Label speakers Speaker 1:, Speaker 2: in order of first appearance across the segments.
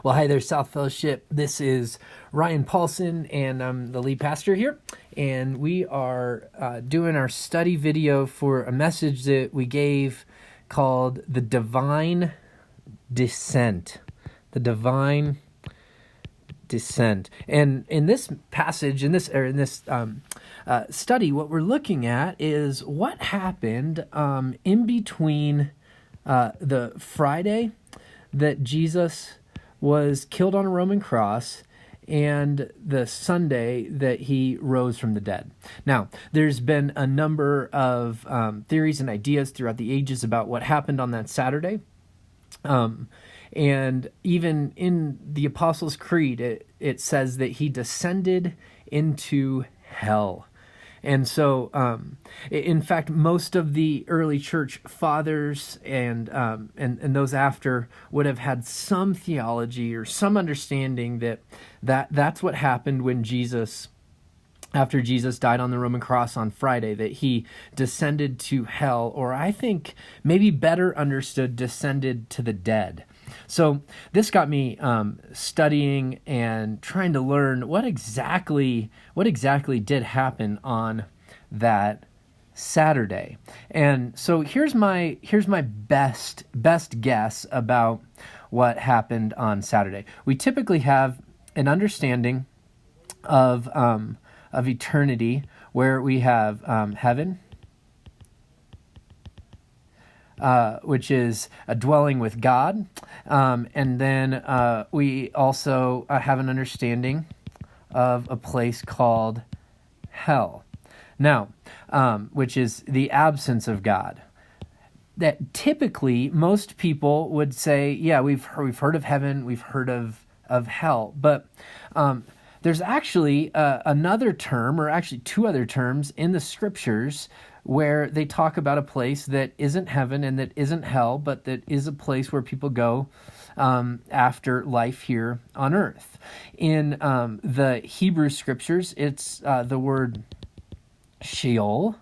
Speaker 1: Well, hi there, South Fellowship. This is Ryan Paulson, and I'm the lead pastor here. And we are doing our study video for a message that we gave called The Divine Descent. The Divine Descent. And in this passage, in this study, what we're looking at is what happened in between the Friday that Jesus was killed on a Roman cross and the Sunday that he rose from the dead. Now, there's been a number of theories and ideas throughout the ages about what happened on that Saturday. And even in the Apostles' Creed, it says that he descended into hell. And so, in fact, most of the early church fathers and those after would have had some theology or some understanding that's what happened when after Jesus died on the Roman cross on Friday, that he descended to hell, or I think maybe better understood, descended to the dead. So this got me studying and trying to learn what exactly did happen on that Saturday. And so here's my best guess about what happened on Saturday. We typically have an understanding of eternity where we have heaven, which is a dwelling with God. And then we also have an understanding of a place called hell. Now, which is the absence of God. That typically most people would say, yeah, we've heard of heaven, we've heard of hell. But there's actually another term, or actually two other terms in the scriptures where they talk about a place that isn't heaven and that isn't hell, but that is a place where people go after life here on earth. In the Hebrew scriptures, it's the word Sheol,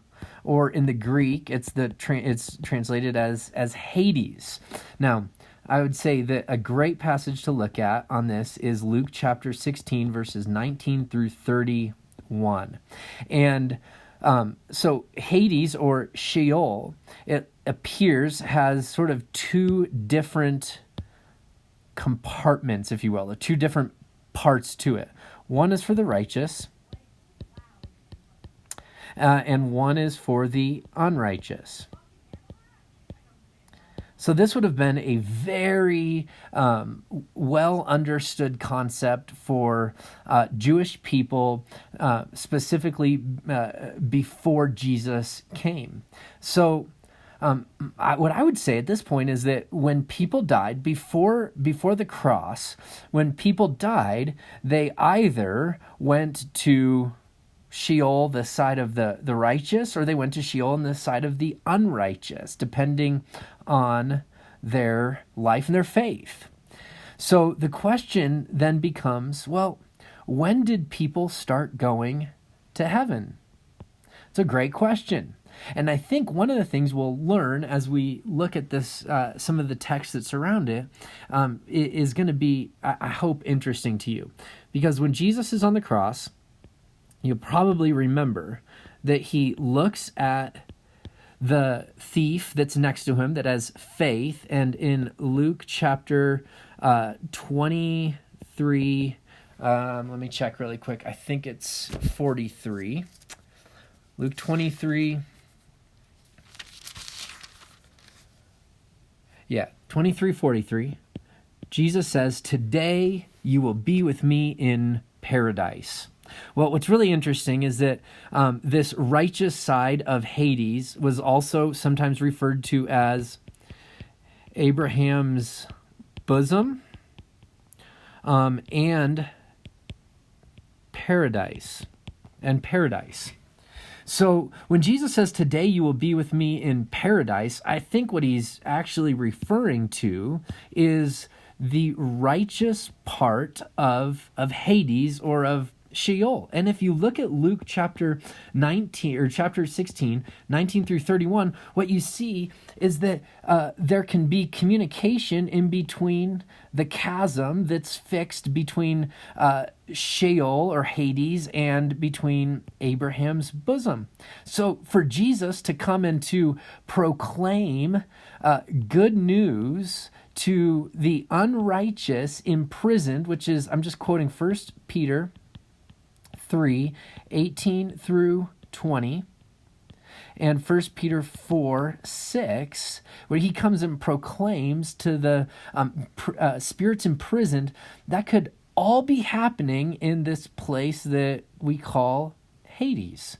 Speaker 1: or in the Greek, it's translated as Hades. Now, I would say that a great passage to look at on this is Luke chapter 16, verses 19 through 31. And so Hades, or Sheol, it appears has sort of two different compartments, if you will, or two different parts to it. One is for the righteous, and one is for the unrighteous. So this would have been a very well understood concept for Jewish people, specifically before Jesus came. So what I would say at this point is that when people died, before the cross, when people died, they either went to Sheol, the side of the righteous, or they went to Sheol on the side of the unrighteous, depending on their life and their faith. So the question then becomes, well, when did people start going to heaven? It's a great question. And I think one of the things we'll learn as we look at this, some of the text that surround it, is going to be, I hope, interesting to you. Because when Jesus is on the cross, you'll probably remember that he looks at the thief that's next to him that has faith, and in Luke chapter 23, let me check really quick, I think it's 43. Luke 23, 23:43, Jesus says, "Today you will be with me in paradise." Well, what's really interesting is that this righteous side of Hades was also sometimes referred to as Abraham's bosom and paradise. So when Jesus says, "Today you will be with me in paradise," I think what he's actually referring to is the righteous part of Hades, or of Sheol. And if you look at Luke chapter 19 or chapter 16, 19 through 31, what you see is that there can be communication in between the chasm that's fixed between Sheol or Hades and between Abraham's bosom. So for Jesus to come and to proclaim good news to the unrighteous imprisoned, which is, I'm just quoting 1 Peter 3, 18 through 20, and 1 Peter 4, 6, where he comes and proclaims to the spirits imprisoned, that could all be happening in this place that we call Hades.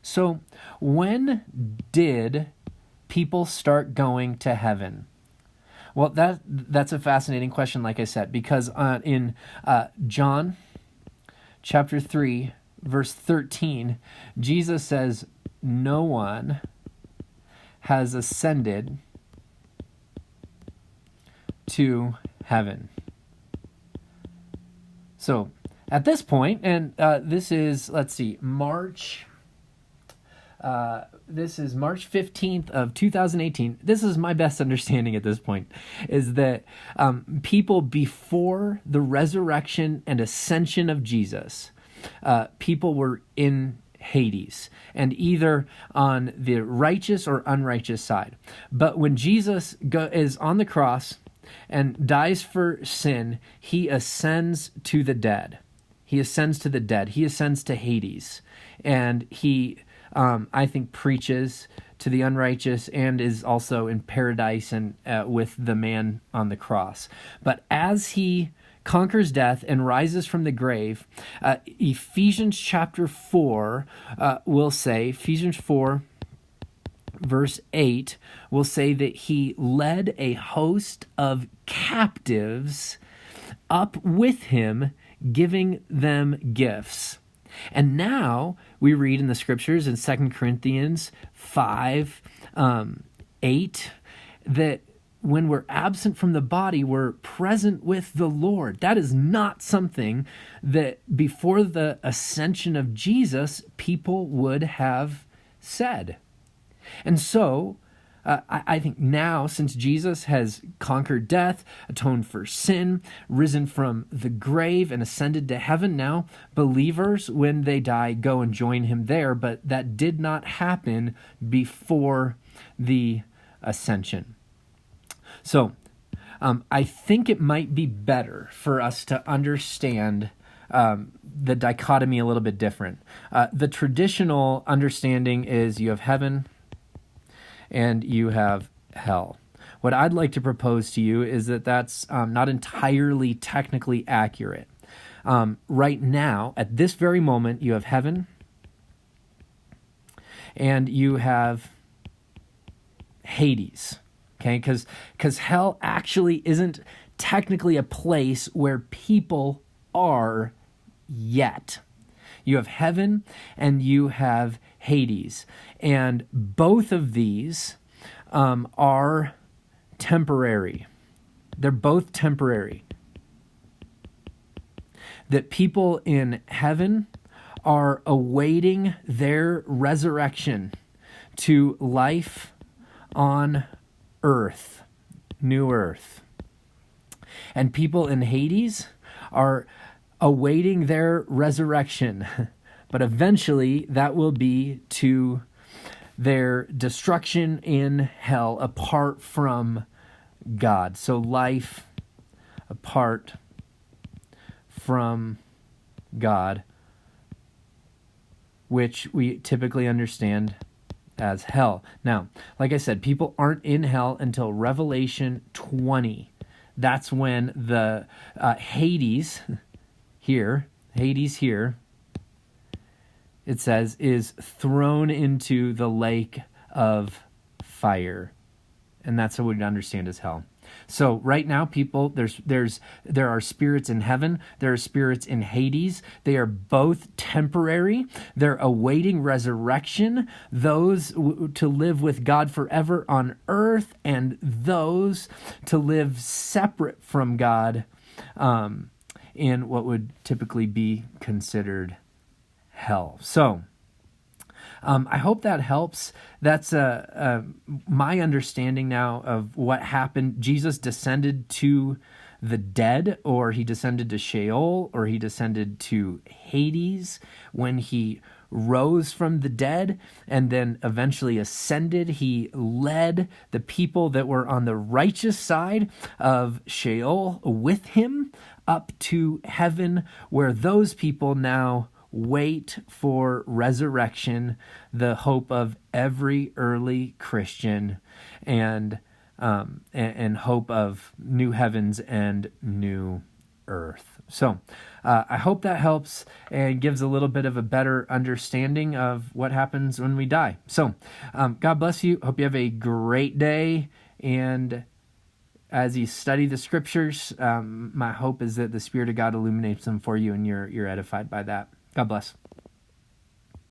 Speaker 1: So when did people start going to heaven? Well, that's a fascinating question, like I said, because in John chapter 3, verse 13, Jesus says, no one has ascended to heaven. So at this point, and this is, March 15th of 2018. This is my best understanding at this point, is that people before the resurrection and ascension of Jesus, people were in Hades, and either on the righteous or unrighteous side. But when Jesus is on the cross and dies for sin, he ascends to the dead. He ascends to the dead. He ascends to Hades, and he I think preaches to the unrighteous and is also in paradise and with the man on the cross. But as he conquers death and rises from the grave, Ephesians chapter 4 will say, Ephesians 4 verse 8 will say that he led a host of captives up with him, giving them gifts. And now we read in the scriptures in 2 Corinthians 5, 8, that when we're absent from the body, we're present with the Lord. That is not something that before the ascension of Jesus, people would have said. And so, I think now, since Jesus has conquered death, atoned for sin, risen from the grave, and ascended to heaven, now believers, when they die, go and join him there. But that did not happen before the ascension. So, I think it might be better for us to understand the dichotomy a little bit different. The traditional understanding is you have heaven and you have hell. What I'd like to propose to you is that that's not entirely technically accurate. Right now, at this very moment, you have heaven and you have Hades. Okay, because hell actually isn't technically a place where people are yet. You have heaven and you have Hades. And both of these are temporary. They're both temporary. That people in heaven are awaiting their resurrection to life on earth, new earth. And people in Hades are awaiting their resurrection, but eventually that will be to their destruction in hell apart from God. So life apart from God, which we typically understand as hell. Now, like I said, people aren't in hell until Revelation 20. That's when the Hades here, it says, is thrown into the lake of fire. And that's what we understand as hell. So right now, people, there are spirits in heaven. There are spirits in Hades. They are both temporary. They're awaiting resurrection. Those to live with God forever on earth, and those to live separate from God in what would typically be considered hell. So, I hope that helps. That's my understanding now of what happened. Jesus descended to the dead, or he descended to Sheol, or he descended to Hades when he rose from the dead and then eventually ascended. He led the people that were on the righteous side of Sheol with him up to heaven, where those people now wait for resurrection, the hope of every early Christian, and hope of new heavens and new earth. So I hope that helps and gives a little bit of a better understanding of what happens when we die. So God bless you. Hope you have a great day. And as you study the scriptures, my hope is that the Spirit of God illuminates them for you and you're edified by that. God bless.